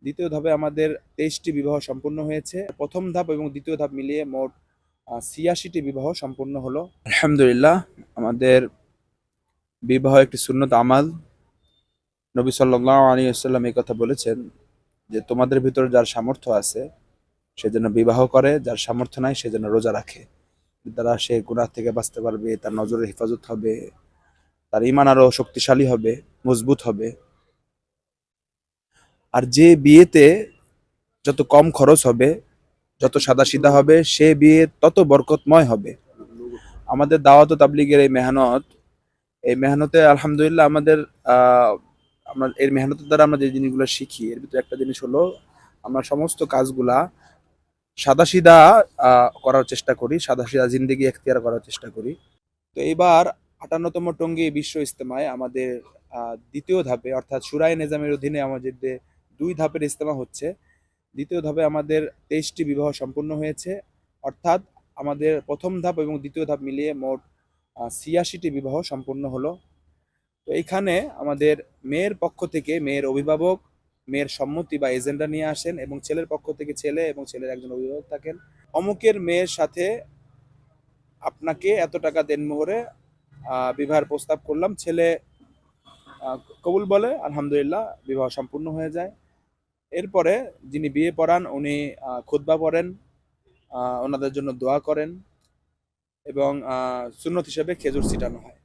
দ্বিতীয় ধাপে আমাদের 23টি বিবাহ সম্পূর্ণ হয়েছে। প্রথম ধাপ এবং দ্বিতীয় ধাপ মিলিয়ে মোট ৮৬টি বিবাহ সম্পূর্ণ হলো। আলহামদুলিল্লাহ, আমাদের বিবাহ একটি সুন্নত আমাল। নবী সাল্লাল্লাহু আলাইহি ওয়াসাল্লাম এই কথা বলেছেন যে তোমাদের ভিতরে যার সামর্থ্য আছে সে যেন বিবাহ করে, যার সামর্থ্য নাই সে যেন রোজা রাখে। দ্বারা সে গুনাহ থেকে বাঁচতে পারবে, তার নজরের হেফাজত হবে, তার ঈমান আরো শক্তিশালী হবে, মজবুত হবে। আর যে বিয়েতে যত কম খরচ হবে, যত সাদাসিধা হবে, সে বিয়ে তত বরকতময় হবে। আমাদের দাওয়াত ও তাবলীগের এই মেহনতে আলহামদুলিল্লাহ আমাদের আমরা এর মেহনতের দ্বারা আমরা যে জিনিসগুলো শিখি এর ভিতরে একটা জিনিস হলো আমরা সমস্ত কাজগুলা সাদাসিধা করার চেষ্টা করি, সাদাসিধা জিন্দেগি এখতিয়ার করার চেষ্টা করি। তো এইবার ৫৮তম টঙ্গী বিশ্ব ইজতেমায় আমাদের দ্বিতীয় ধাপে অর্থাৎ শুরায়ে নিজামের অধীনে আমাদের যে ২ ধাপের ইজতেমা হচ্ছে। দ্বিতীয় ধাপে আমাদের ২৩টি বিবাহ সম্পূর্ণ হয়েছে, অর্থাৎ আমাদের প্রথম ধাপ এবং দ্বিতীয় ধাপ মিলিয়ে মোট ৮৬টি বিবাহ সম্পূর্ণ হলো। তো এইখানে আমাদের মেয়ের পক্ষ থেকে মেয়ের অভিভাবক মেয়ের সম্মতি বা এজেন্ডা নিয়ে আসেন এবং ছেলের পক্ষ থেকে ছেলে এবং ছেলের একজন অভিভাবক থাকেন। অমুকের মেয়ের সাথে আপনাকে এত টাকা দেনমোহরে বিবাহের প্রস্তাব করলাম। ছেলে কবুল বলে, আলহামদুলিল্লাহ বিবাহ সম্পূর্ণ হয়ে যায়। এরপরে যিনি বিয়ে পড়ান উনি খুতবা পড়েন, ওনাদের জন্য দোয়া করেন এবং সুন্নত হিসেবে খেজুর ছিটানো হয়।